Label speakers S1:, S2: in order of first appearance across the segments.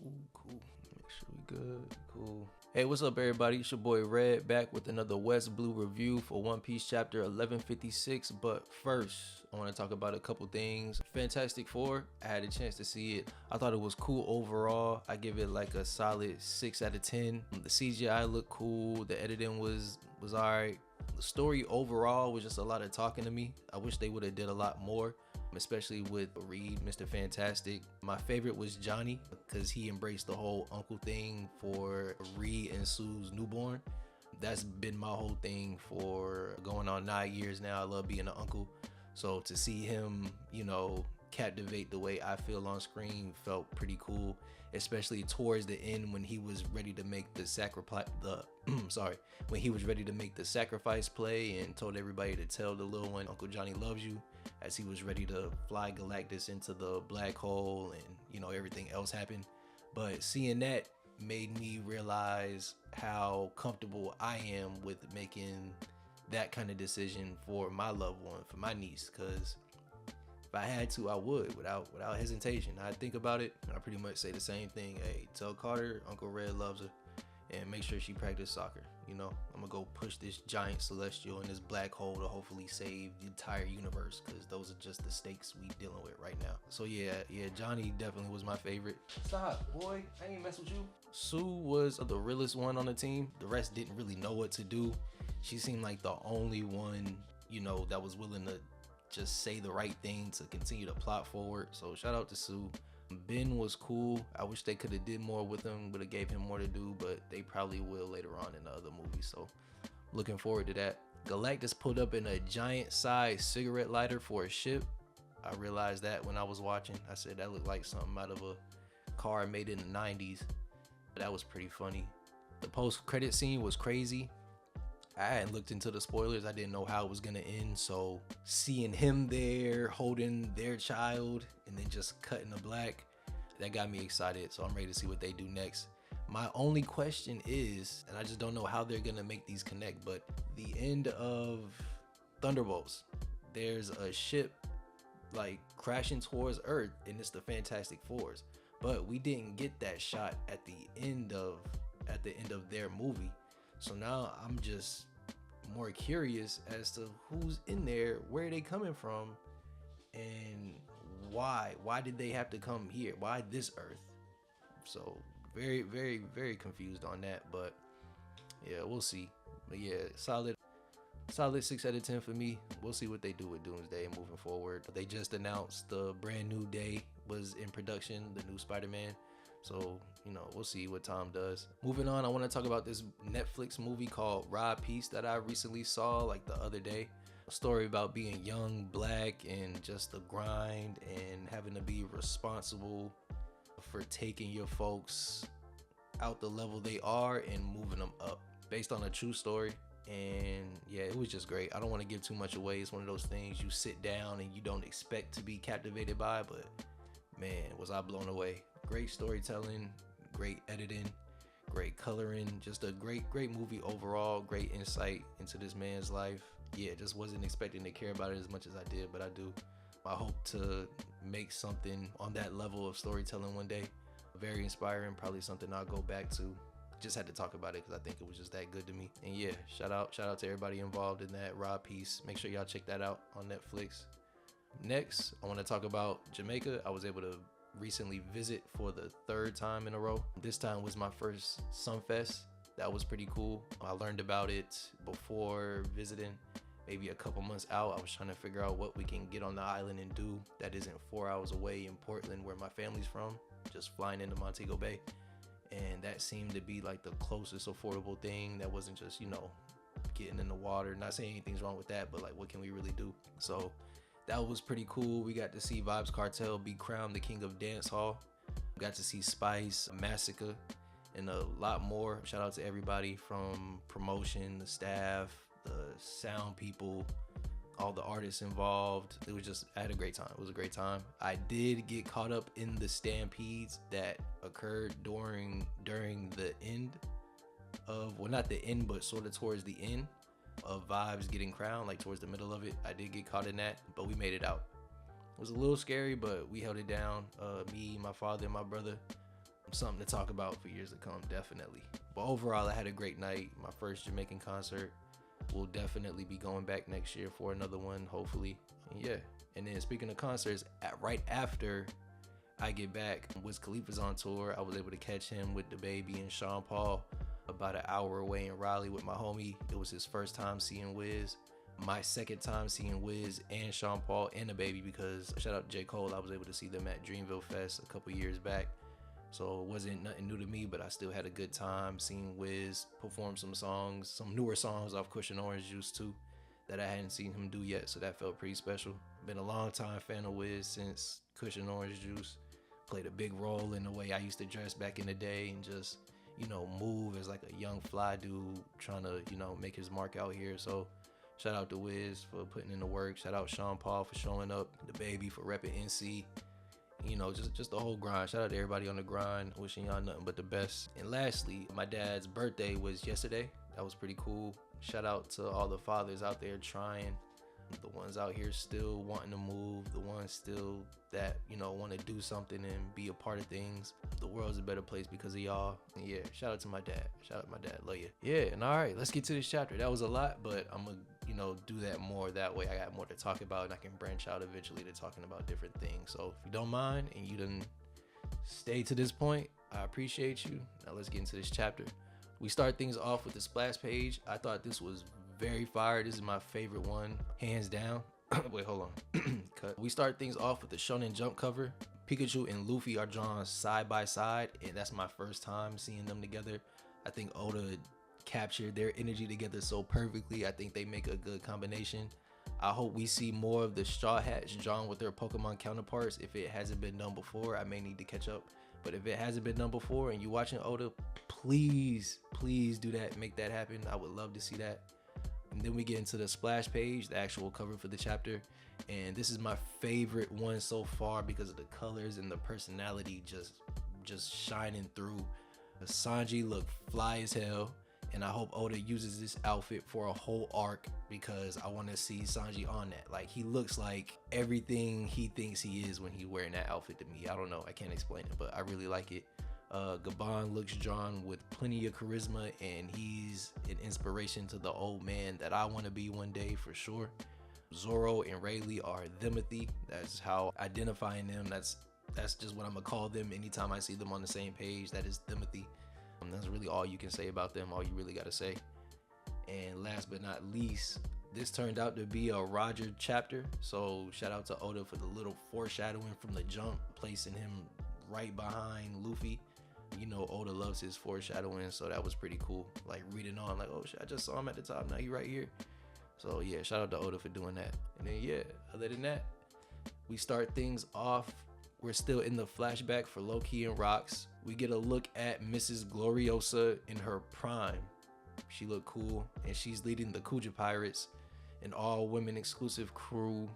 S1: Cool. Make sure we good. Cool. Hey, what's up, everybody? It's your boy Red back with another West Blue review for One Piece chapter 1156. But first, I want to talk about a couple things. Fantastic Four, I had a chance to see it. I thought it was cool overall. I give it like a solid 6 out of 10. The CGI looked cool. The editing was alright. The story overall was just a lot of talking to me. I wish they would have did a lot more, especially with Reed, Mr. Fantastic. My favorite was Johnny because he embraced the whole uncle thing for Reed and Sue's newborn. That's been my whole thing for going on 9 years now. I love being an uncle. So to see him, captivate the way I feel on screen felt pretty cool, especially towards the end when he was ready to make the sacrifice when he was ready to make the sacrifice play and told everybody to tell the little one Uncle Johnny loves you, as he was ready to fly Galactus into the black hole and everything else happened. But seeing that made me realize how comfortable I am with making that kind of decision for my loved one, for my niece, because if I had to, I would without hesitation. I'd think about it and I pretty much say the same thing. Hey, tell Carter Uncle Red loves her and make sure she practice soccer. I'm gonna go push this giant celestial in this black hole to hopefully save the entire universe, because those are just the stakes we dealing with right now. So yeah, Johnny definitely was my favorite. Stop, boy, I ain't mess with you. Sue was the realest one on the team. The rest didn't really know what to do. She seemed like the only one, that was willing to just say the right thing to continue the plot forward. So shout out to Sue. Ben was cool. I wish they could have did more with him, would have gave him more to do, but they probably will later on in the other movies. So looking forward to that. Galactus pulled up in a giant size cigarette lighter for a ship. I realized that when I was watching. I said that looked like something out of a car made in the 90s. That was pretty funny. The post-credit scene was crazy. I hadn't looked into the spoilers. I didn't know how it was gonna end, so seeing him there holding their child and then just cutting the black, that got me excited. So I'm ready to see what they do next. My only question is, and I just don't know how they're gonna make these connect, but the end of Thunderbolts, there's a ship like crashing towards Earth and it's the Fantastic Fours, but we didn't get that shot at the end of their movie. So now I'm just more curious as to who's in there, where are they coming from, and why did they have to come here? Why this Earth? So very, very, very confused on that, but yeah, we'll see. But yeah, solid 6 out of 10 for me. We'll see what they do with Doomsday moving forward. They just announced the brand new day was in production, the new Spider-Man. So, we'll see what Tom does. Moving on, I want to talk about this Netflix movie called Raw Peace that I recently saw like the other day. A story about being young, black, and just the grind and having to be responsible for taking your folks out the level they are and moving them up. Based on a true story. And yeah, it was just great. I don't want to give too much away. It's one of those things you sit down and you don't expect to be captivated by, but man, was I blown away. Great storytelling, great editing, great coloring, just a great movie overall. Great insight into this man's life. Yeah, just wasn't expecting to care about it as much as I did, but I do. I hope to make something on that level of storytelling one day. Very inspiring, probably something I'll go back to. Just had to talk about it because I think it was just that good to me. And yeah, shout out to everybody involved in that Raw Piece. Make sure y'all check that out on Netflix. Next, I want to talk about Jamaica. I was able to recently visit for the 3rd time in a row. This time was my first Sunfest. That was pretty cool. I learned about it before visiting, maybe a couple months out. I was trying to figure out what we can get on the island and do that isn't 4 hours away in Portland, where my family's from, just flying into Montego Bay. And that seemed to be like the closest affordable thing that wasn't just, getting in the water. Not saying anything's wrong with that, but like, what can we really do? So that was pretty cool. We got to see Vybz Kartel be crowned the king of dance hall. We got to see Spice, Massacre, and a lot more. Shout out to everybody from promotion, the staff, the sound people, all the artists involved. I had a great time. It was a great time. I did get caught up in the stampedes that occurred during the end of, well, not the end, but sort of towards the end of Vybz getting crowned, like towards the middle of it. I did get caught in that, but we made it out. It was a little scary, but we held it down. Me, my father, and my brother something to talk about for years to come, definitely. But overall, I had a great night. My first Jamaican concert. We'll definitely be going back next year for another one, hopefully. And yeah. And then speaking of concerts, right after I get back, Wiz Khalifa's on tour. I was able to catch him with DaBaby and Sean Paul about an hour away in Raleigh with my homie. It was his first time seeing Wiz. My second time seeing Wiz and Sean Paul and DaBaby, because shout out to J. Cole, I was able to see them at Dreamville Fest a couple years back. So it wasn't nothing new to me, but I still had a good time seeing Wiz perform some songs, some newer songs off Cushion Orange Juice too, that I hadn't seen him do yet. So that felt pretty special. Been a long time fan of Wiz since Cushion Orange Juice. Played a big role in the way I used to dress back in the day and just, you know, move as like a young fly dude trying to, you know, make his mark out here. So shout out to Wiz for putting in the work. Shout out Sean Paul for showing up. DaBaby for repping NC. You know, just the whole grind. Shout out to everybody on the grind. Wishing y'all nothing but the best. And lastly, my dad's birthday was yesterday. That was pretty cool. Shout out to all the fathers out there trying. The ones out here still wanting to move. The ones still that, you know, want to do something and be a part of things. The world's a better place because of y'all. And yeah, shout out to my dad. Shout out to my dad. Love you. Yeah, and all right, let's get to this chapter. That was a lot, but I'm going to, you know, do that more. That way I got more to talk about and I can branch out eventually to talking about different things. So if you don't mind and you done stay to this point, I appreciate you. Now let's get into this chapter. We start things off with the splash page. I thought this was very fire. This is my favorite one, hands down. Wait, hold on. Cut. We start things off with the Shonen Jump cover. Pikachu and Luffy are drawn side by side, and that's my first time seeing them together. I think Oda captured their energy together so perfectly. I think they make a good combination. I hope we see more of the Straw Hats drawn with their Pokemon counterparts. If it hasn't been done before, I may need to catch up. But if it hasn't been done before and you're watching Oda, please do that. Make that happen. I would love to see that. And then we get into the splash page, the actual cover for the chapter. And this is my favorite one so far because of the colors and the personality just shining through. Sanji look fly as hell. And I hope Oda uses this outfit for a whole arc because I want to see Sanji on that. Like, he looks like everything he thinks he is when he's wearing that outfit to me. I don't know. I can't explain it, but I really like it. Gabon looks drawn with plenty of charisma, and he's an inspiration to the old man that I want to be one day for sure. Zoro and Rayleigh are themothy. That's how identifying them. That's just what I'm gonna call them anytime I see them on the same page. That is themothy. That's really all you can say about them. All you really gotta say. And last but not least, this turned out to be a Roger chapter. So shout out to Oda for the little foreshadowing from the jump, placing him right behind Luffy. You know, Oda loves his foreshadowing, so that was pretty cool. Like reading on, like, oh shit, I just saw him at the top, now he right here. So yeah, shout out to Oda for doing that. And then yeah, other than that, we start things off. We're still in the flashback for Loki and Rocks. We get a look at Mrs. Gloriosa in her prime. She looked cool, and she's leading the Kuja Pirates, an all-women exclusive crew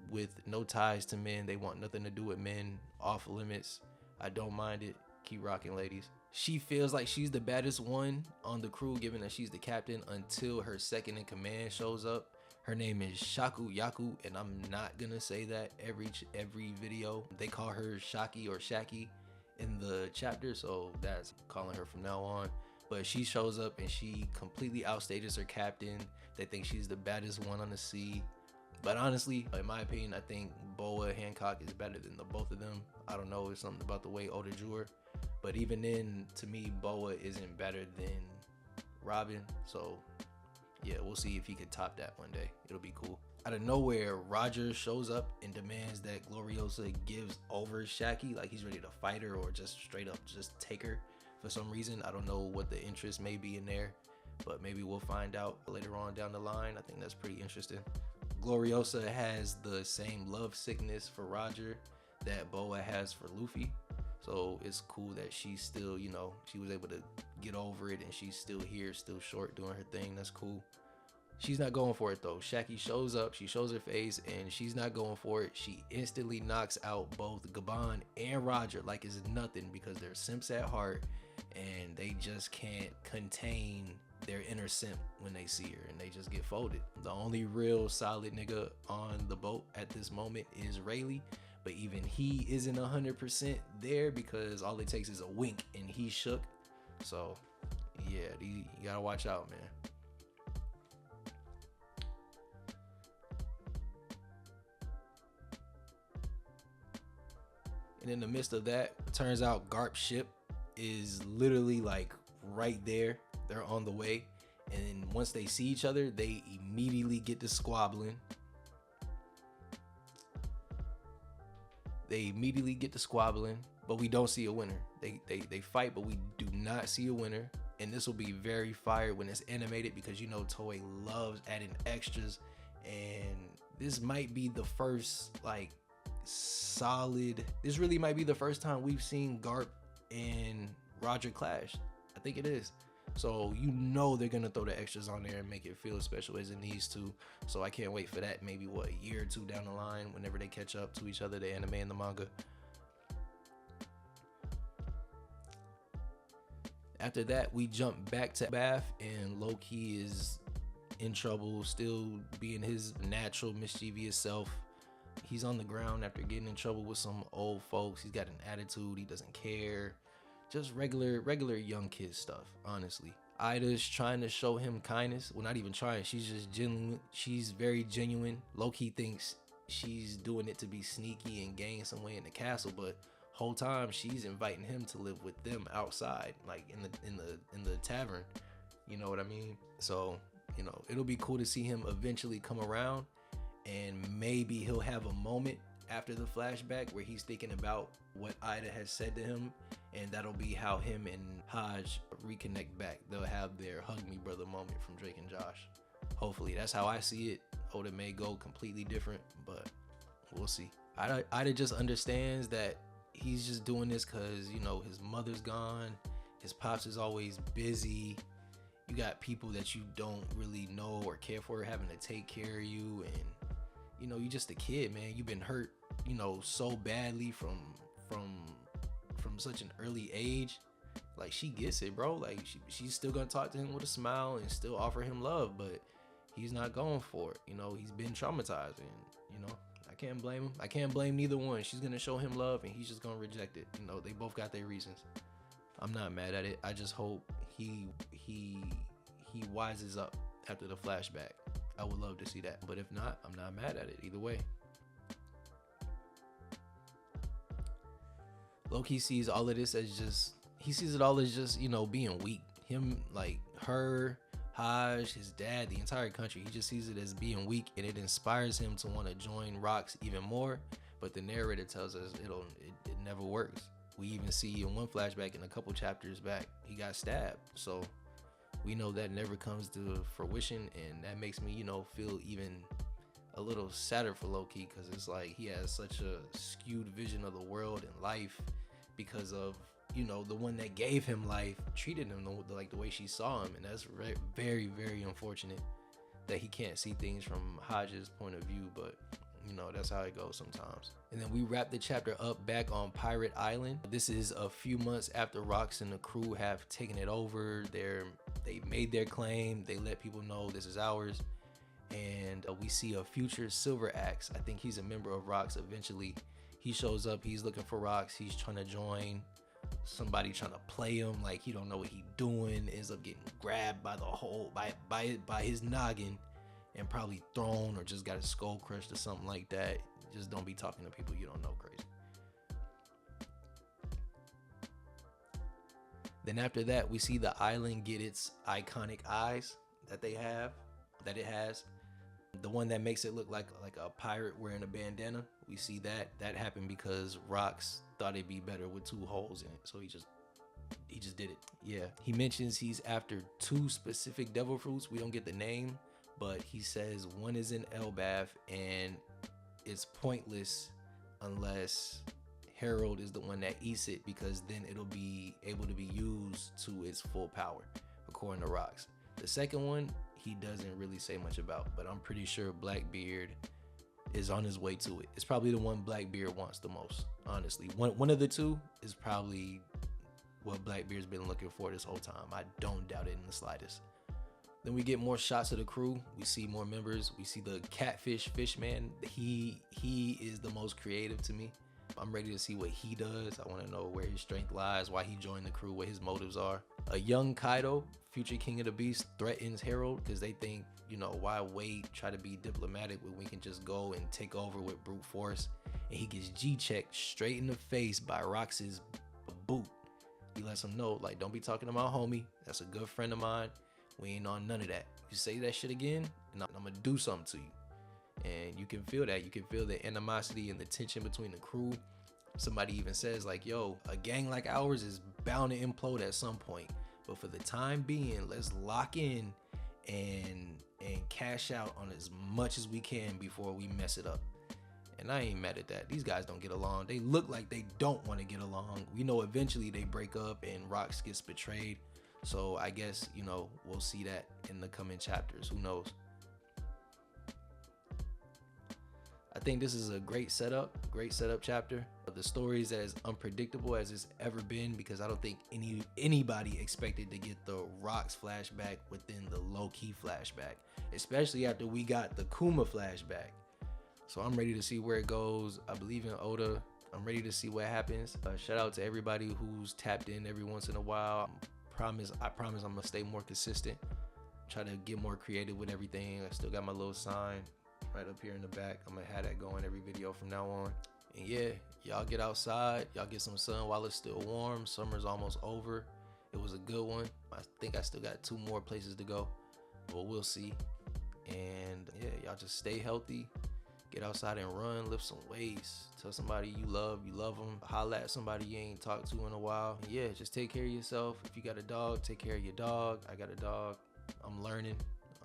S1: with no ties to men. They want nothing to do with men, off limits. I don't mind it. Keep rocking, ladies. She feels like she's the baddest one on the crew, given that she's the captain, until her second in command shows up. Her name is Shaku Yaku, and I'm not gonna say that every video. They call her Shaki or Shaki in the chapter, so that's calling her from now on. But she shows up and she completely outstages her captain. They think she's the baddest one on the sea. But honestly, in my opinion, I think Boa Hancock is better than the both of them. I don't know, it's something about the way Oda drew her. But even then, to me, Boa isn't better than Robin. So yeah, we'll see if he could top that one day. It'll be cool. Out of nowhere, Roger shows up and demands that Gloriosa gives over Shaki, like he's ready to fight her or just straight up just take her for some reason. I don't know what the interest may be in there, but maybe we'll find out later on down the line. I think that's pretty interesting. Gloriosa has the same love sickness for Roger that Boa has for Luffy. So it's cool that she's still, you know, she was able to get over it and she's still here, still short, doing her thing. That's cool. She's not going for it though. Shaki shows up, she shows her face, and she's not going for it. She instantly knocks out both Gabon and Roger like it's nothing because they're simps at heart and they just can't contain their inner simp when they see her and they just get folded. The only real solid nigga on the boat at this moment is Rayleigh, but even he isn't 100% there because all it takes is a wink and he shook. So yeah, you gotta watch out, man. And in the midst of that, it turns out Garp's ship is literally like right there. They're on the way. And once they see each other, they immediately get to squabbling. But we don't see a winner. They fight, but we do not see a winner. And this will be very fire when it's animated, because you know Toei loves adding extras. And this might be the first like solid, this really might be the first time we've seen Garp and Roger clash. I think it is. So you know they're gonna throw the extras on there and make it feel special as it needs to. So I can't wait for that. Maybe what, a year or two down the line, whenever they catch up to each other, the anime and the manga. After that, we jump back to Bath, and Loki is in trouble, still being his natural mischievous self. He's on the ground after getting in trouble with some old folks. He's got an attitude. He doesn't care. Just regular young kid stuff, honestly. Ida's trying to show him kindness. Well, not even trying. She's just genuine. She's very genuine. Loki thinks she's doing it to be sneaky and gain some way in the castle, but whole time she's inviting him to live with them outside, like in the tavern. You know what I mean? So, you know, it'll be cool to see him eventually come around, and maybe he'll have a moment after the flashback where he's thinking about what Ida has said to him, and that'll be how him and Hodge reconnect back. They'll have their hug me brother moment from Drake and Josh. Hopefully, that's how I see it. Oda may go completely different, but we'll see. Ida just understands that he's just doing this because, you know, his mother's gone, his pops is always busy, you got people that you don't really know or care for having to take care of you, and you know, you just a kid, man. You've been hurt, you know, so badly from such an early age. Like, she gets it, bro. Like, she's still gonna talk to him with a smile and still offer him love, but he's not going for it. You know, he's been traumatized, and you know, I can't blame him. I can't blame neither one. She's gonna show him love and he's just gonna reject it. You know, they both got their reasons. I'm not mad at it. I just hope he wises up after the flashback. I would love to see that, but if not, I'm not mad at it either way. Loki sees all of this as just, you know, being weak. Him, like, her, Hodge, his dad, the entire country, he just sees it as being weak, and it inspires him to want to join Rox even more. But the narrator tells us it never works. We even see in one flashback in a couple chapters back, he got stabbed. So we know that never comes to fruition, and that makes me, you know, feel even a little sadder for Loki, because it's like he has such a skewed vision of the world and life because of, you know, the one that gave him life treated him like the way she saw him, and that's very, very unfortunate that he can't see things from Hodge's point of view, but you know, that's how it goes sometimes. And then we wrap the chapter up back on Pirate Island. This is a few months after Rox and the crew have taken it over. They made their claim. They let people know this is ours. And we see a future Silver Axe. I think he's a member of Rox eventually. He shows up. He's looking for Rox. He's trying to join. Somebody trying to play him like he don't know what he doing. Ends up getting grabbed by the whole by his noggin, and probably thrown or just got his skull crushed or something like that. Just don't be talking to people you don't know crazy. Then after that, we see the island get its iconic eyes that it has. The one that makes it look like a pirate wearing a bandana. We see that happened because Rox thought it'd be better with two holes in it. So he just did it. Yeah. He mentions he's after two specific devil fruits. We don't get the name, but he says one is in Elbath and it's pointless unless Harold is the one that eats it, because then it'll be able to be used to its full power, according to Rox. The second one, he doesn't really say much about, but I'm pretty sure Blackbeard is on his way to it. It's probably the one Blackbeard wants the most, honestly. One of the two is probably what Blackbeard's been looking for this whole time. I don't doubt it in the slightest. Then we get more shots of the crew. We see more members. We see the catfish fishman. He is the most creative to me. I'm ready to see what he does. I want to know where his strength lies, why he joined the crew, what his motives are. A young Kaido, future king of the beast, threatens Herald because they think, you know, why wait, try to be diplomatic when we can just go and take over with brute force. And he gets G-checked straight in the face by Rox's boot. He lets him know, like, don't be talking to my homie. That's a good friend of mine. We ain't on none of that. You say that shit again, and I'm gonna do something to you. And you can feel that. You can feel the animosity and the tension between the crew. Somebody even says, like, yo, a gang like ours is bound to implode at some point. But for the time being, let's lock in and cash out on as much as we can before we mess it up. And I ain't mad at that. These guys don't get along. They look like they don't want to get along. We know eventually they break up and Rox gets betrayed. So I guess, you know, we'll see that in the coming chapters. Who knows? I think this is a great setup chapter. The story is as unpredictable as it's ever been because I don't think anybody expected to get the Rox flashback within the low-key flashback, especially after we got the Kuma flashback. So I'm ready to see where it goes. I believe in Oda. I'm ready to see what happens. Shout out to everybody who's tapped in every once in a while. I promise I'm gonna stay more consistent. Try to get more creative with everything. I still got my little sign right up here in the back. I'm gonna have that going every video from now on. And yeah, y'all get outside. Y'all get some sun while it's still warm. Summer's almost over. It was a good one. I think I still got 2 more places to go, but we'll see. And yeah, y'all just stay healthy. Get outside and run, lift some weights. Tell somebody you love them. Holla at somebody you ain't talked to in a while. And yeah, just take care of yourself. If you got a dog, take care of your dog. I got a dog. I'm learning.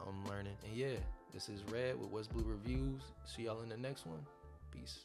S1: And yeah, this is Red with West Blue Reviews. See y'all in the next one. Peace.